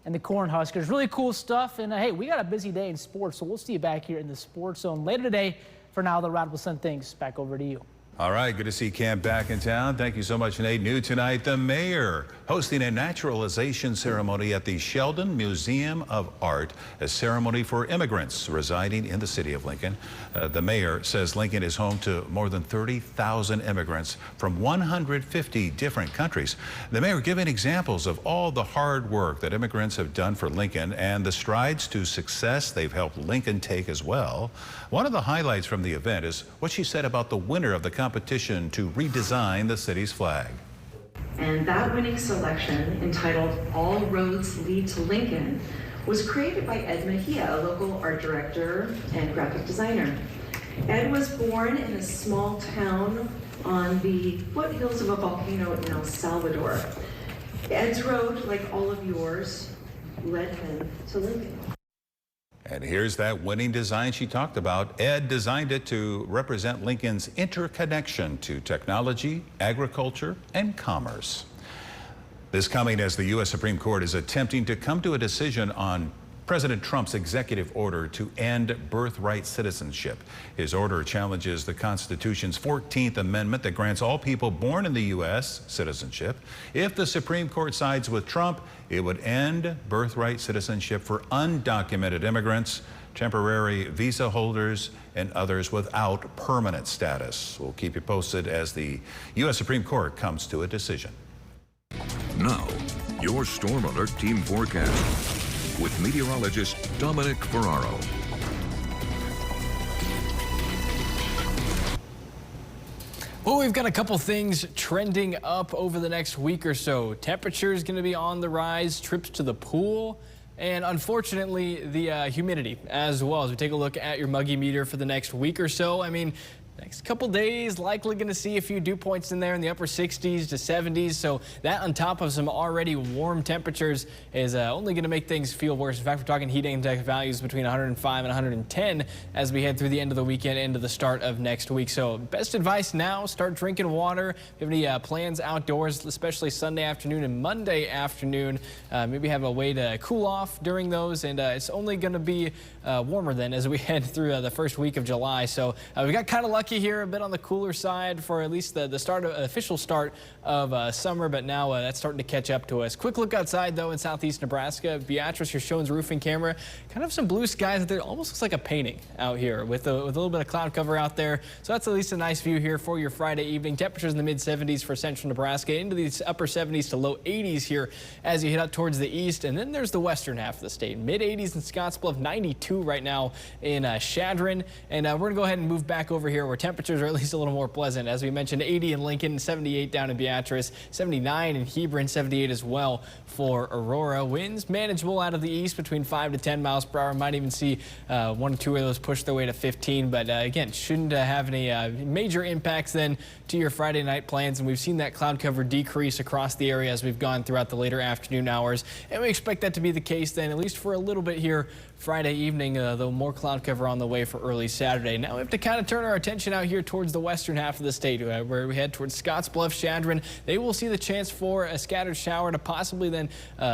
and the Cornhuskers. Really cool stuff. And hey, we got a busy day in sports, so we'll see you back here in the Sports Zone later today. For now, the Rod will send things back over to you. All right, good to see Cam back in town. Thank you so much, Nate. New tonight, the mayor hosting a naturalization ceremony at the Sheldon Museum of Art, a ceremony for immigrants residing in the city of Lincoln. The mayor says Lincoln is home to more than 30,000 immigrants from 150 different countries. The mayor giving examples of all the hard work that immigrants have done for Lincoln and the strides to success they've helped Lincoln take as well. One of the highlights from the event is what she said about the winner of the competition to redesign the city's flag. And that winning selection, entitled All Roads Lead to Lincoln, was created by Ed Mejia, a local art director and graphic designer. Ed was born in a small town on the foothills of a volcano in El Salvador. Ed's road, like all of yours, led him to Lincoln. And here's that winning design she talked about. Ed designed it to represent Lincoln's interconnection to technology, agriculture, and commerce. This coming as the U.S. Supreme Court is attempting to come to a decision on President Trump's executive order to end birthright citizenship. His order challenges the Constitution's 14th Amendment that grants all people born in the U.S. citizenship. If the Supreme Court sides with Trump, it would end birthright citizenship for undocumented immigrants, temporary visa holders, and others without permanent status. We'll keep you posted as the U.S. Supreme Court comes to a decision. Now, your Storm Alert Team forecast with meteorologist Dominic Ferraro. Well, we've got a couple things trending up over the next week or so. Temperature is going to be on the rise, trips to the pool, and unfortunately the humidity as well. As we take a look at your muggy meter for the next week or so, I mean, next couple days, likely going to see a few dew points in there in the upper 60s to 70s. So that on top of some already warm temperatures is only going to make things feel worse. In fact, we're talking heat index values between 105 and 110 as we head through the end of the weekend into the start of next week. So best advice now, start drinking water. If you have any plans outdoors, especially Sunday afternoon and Monday afternoon, maybe have a way to cool off during those. And it's only going to be warmer then as we head through the first week of July. So we got kind of lucky here, a bit on the cooler side for at least the official start of summer, but now that's starting to catch up to us. Quick look outside though in southeast Nebraska. Beatrice, your Shones roofing camera, kind of some blue skies out there. Almost looks like a painting out here with a little bit of cloud cover out there. So that's at least a nice view here for your Friday evening. Temperatures in the mid 70s for central Nebraska, into these upper 70s to low 80s here as you head up towards the east. And then there's the western half of the state. Mid 80s in Scottsbluff, 92 right now in Chadron. And we're gonna go ahead and move back over here. We're where temperatures are at least a little more pleasant. As we mentioned, 80 in Lincoln, 78 down in Beatrice, 79 in Hebron, 78 as well for Aurora. Winds manageable out of the east between 5 to 10 miles per hour. Might even see 1 or 2 of those push their way to 15, but again, shouldn't have any major impacts then to your Friday night plans. And we've seen that cloud cover decrease across the area as we've gone throughout the later afternoon hours, and we expect that to be the case then, at least for a little bit here Friday evening, though more cloud cover on the way for early Saturday. Now we have to kind of turn our attention out here towards the western half of the state, where we head towards Scottsbluff, Chadron. They will see the chance for a scattered shower to possibly then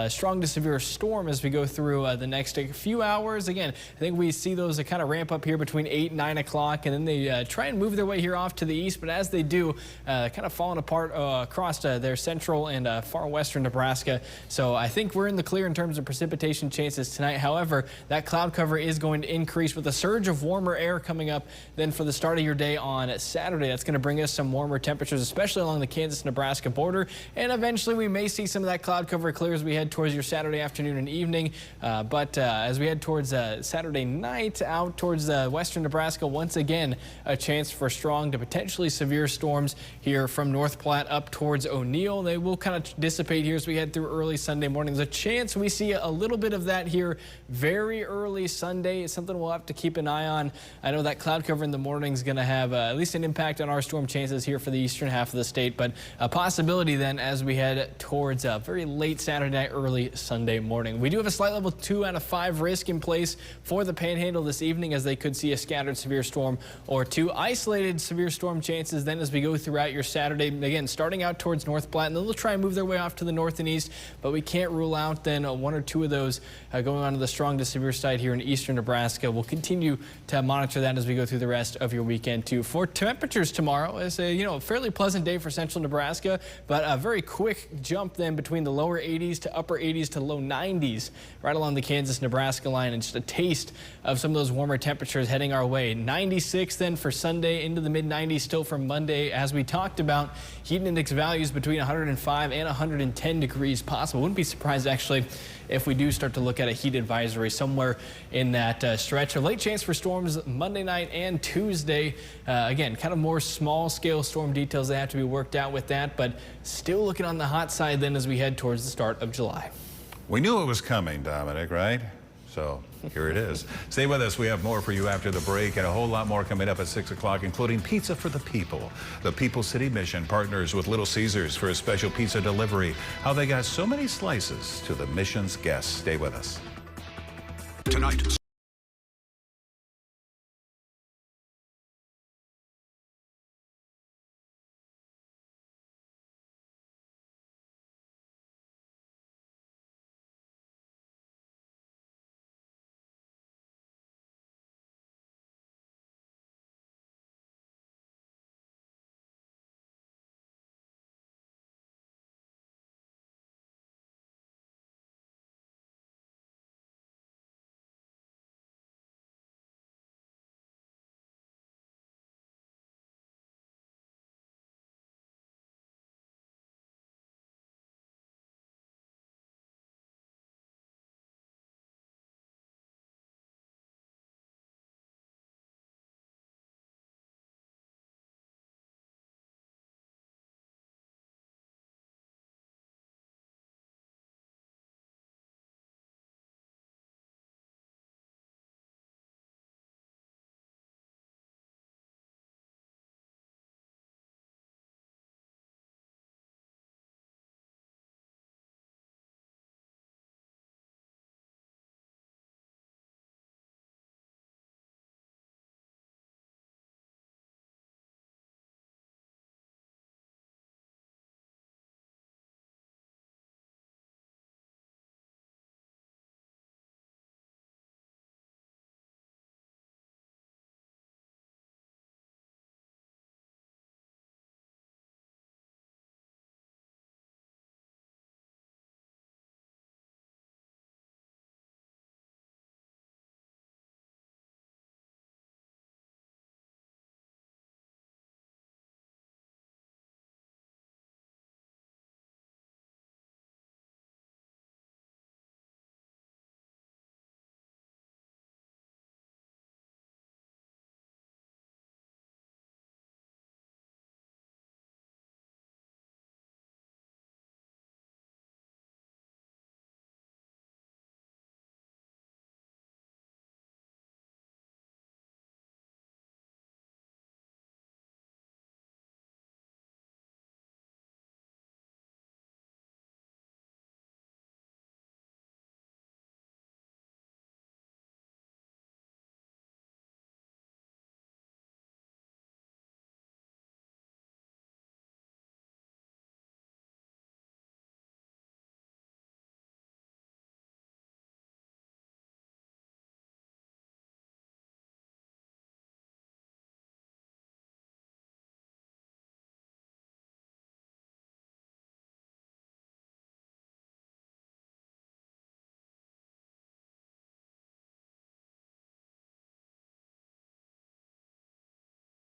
strong to severe storm as we go through the next few hours. Again, I think we see those kind of ramp up here between 8 and 9 o'clock, and then they try and move their way here off to the east. But as they do, kind of falling apart across their central and far western Nebraska. So I think we're in the clear in terms of precipitation chances tonight. However, that cloud cover is going to increase with a surge of warmer air coming up then for the start of your day on Saturday. That's going to bring us some warmer temperatures, especially along the Kansas-Nebraska border. And eventually we may see some of that cloud cover clear as we head towards your Saturday afternoon and evening. But as we head towards Saturday night out towards western Nebraska, once again, a chance for strong to potentially severe storms here from North Platte up towards O'Neill. They will kind of dissipate here as we head through early Sunday morning. There's a chance we see a little bit of that here very early Sunday. It's something we'll have to keep an eye on. I know that cloud cover in the morning is going to have at least an impact on our storm chances here for the eastern half of the state, but a possibility then as we head towards very late Saturday night, early Sunday morning. We do have a slight level 2 out of 5 risk in place for the Panhandle this evening, as they could see a scattered severe storm or 2. Isolated severe storm chances then as we go throughout your Saturday, again starting out towards North Platte, and then they'll try and move their way off to the north and east, but we can't rule out then 1 or 2 of those going on to the strong to severe side here in eastern Nebraska. We'll continue to monitor that as we go through the rest of your weekend too. For temperatures tomorrow, it's a fairly pleasant day for central Nebraska, but a very quick jump then between the lower 80s to upper 80s to low 90s right along the Kansas-Nebraska line, and just a taste of some of those warmer temperatures heading our way. 96 then for Sunday, into the mid 90s still for Monday. As we talked about, heat index values between 105 and 110 degrees possible. Wouldn't be surprised actually if we do start to look at a heat advisory somewhere in that stretch. A late chance for storms Monday night and Tuesday. Again, kind of more small scale storm details that have to be worked out with that, but still looking on the hot side then as we head towards the start of July. We knew it was coming, Dominic, right? So here it is. Stay with us. We have more for you after the break, and a whole lot more coming up at 6 o'clock, including Pizza for the People. The People City Mission partners with Little Caesars for a special pizza delivery. How they got so many slices to the mission's guests. Stay with us. Tonight.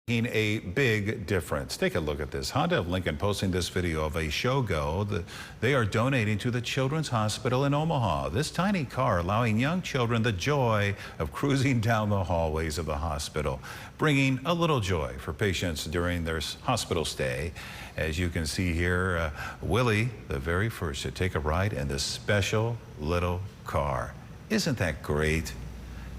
A big difference. Take a look at this. Honda of Lincoln posting this video of a Shogo they are donating to the Children's Hospital in Omaha. This tiny car allowing young children the joy of cruising down the hallways of the hospital, bringing a little joy for patients during their hospital stay. As you can see here, Willie, the very first to take a ride in this special little car. Isn't that great?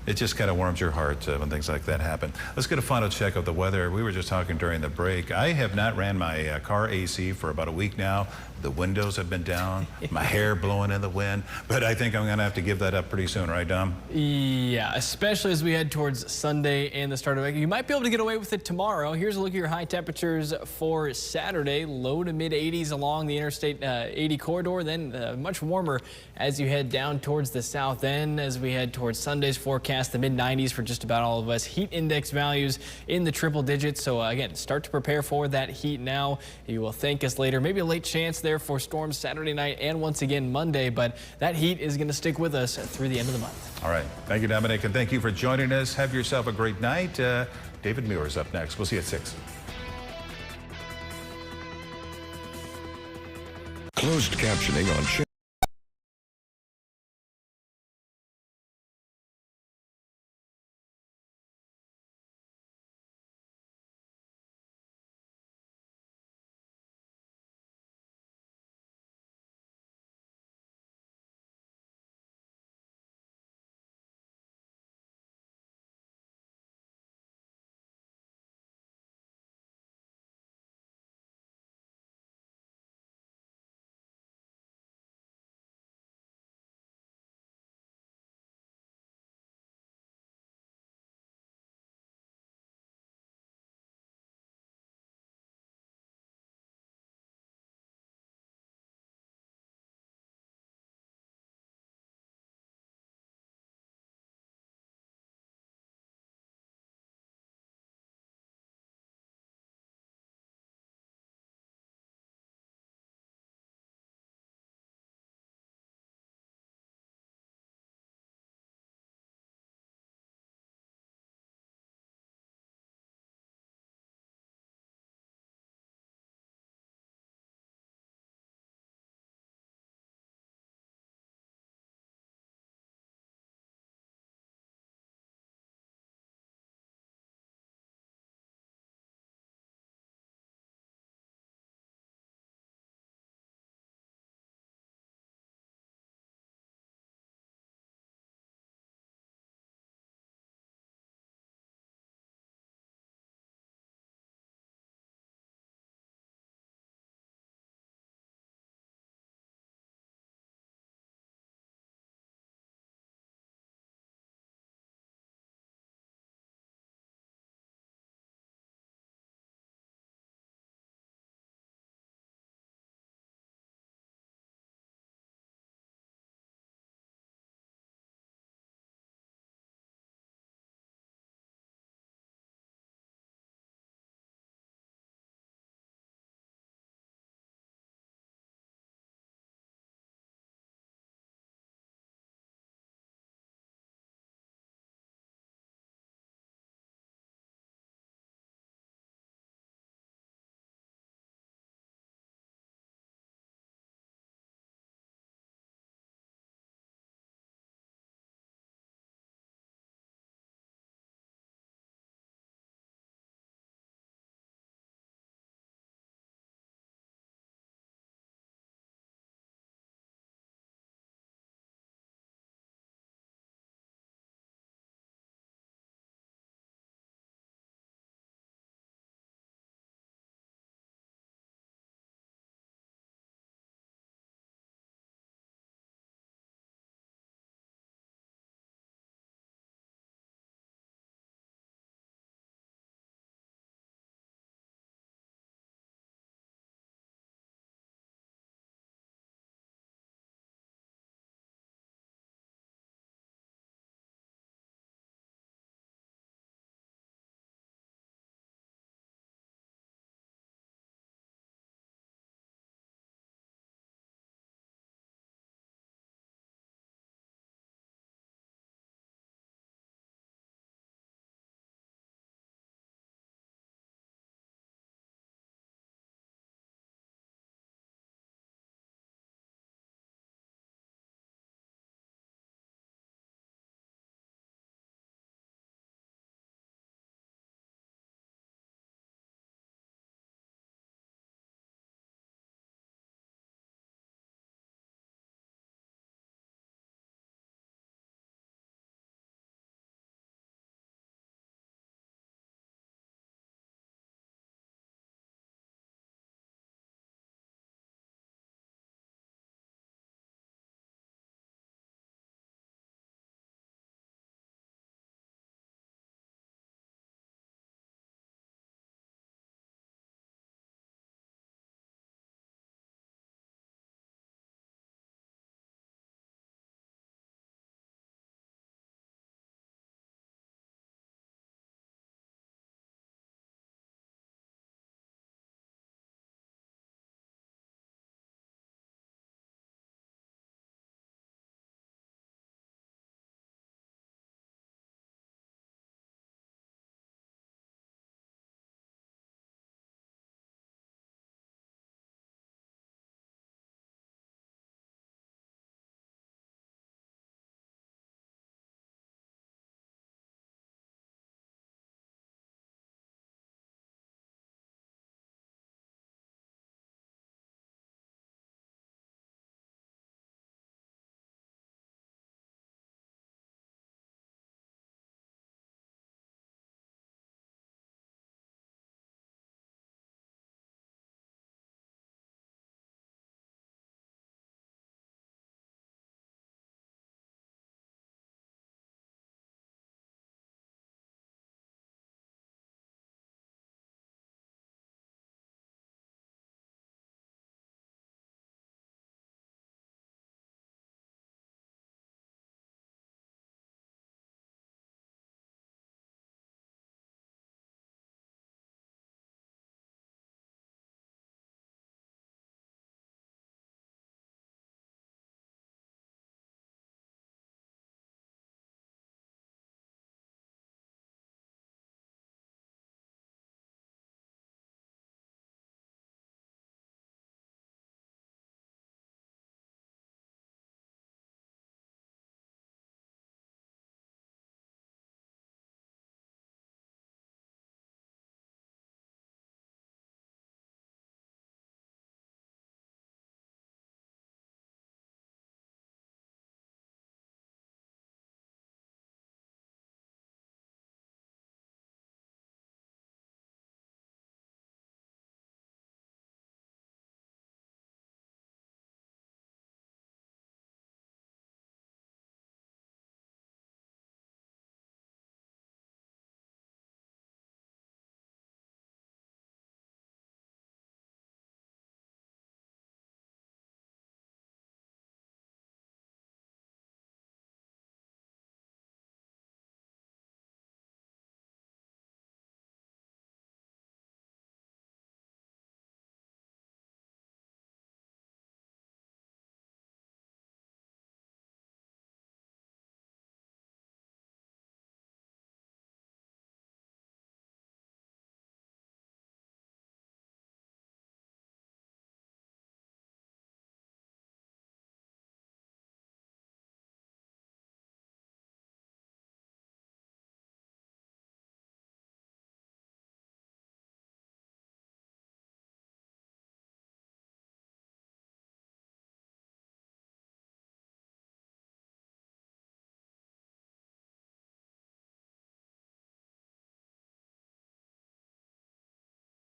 It just kind of warms your heart when things like that happen. Let's get a final check of the weather. We were just talking during the break. I have not ran my car AC for about a week now. The windows have been down, my hair blowing in the wind, but I think I'm going to have to give that up pretty soon, right, Dom? Yeah, especially as we head towards Sunday and the start of the week. You might be able to get away with it tomorrow. Here's a look at your high temperatures for Saturday. Low to mid 80s along the Interstate 80 corridor, then much warmer as you head down towards the south end. As we head towards Sunday's forecast, the mid 90s for just about all of us. Heat index values in the triple digits. So again, start to prepare for that heat now. You will thank us later. Maybe a late chance there for storms Saturday night and once again Monday, but that heat is going to stick with us through the end of the month. All right. Thank you, Dominic, and thank you for joining us. Have yourself a great night. David Muir is up next. We'll see you at 6. Closed captioning on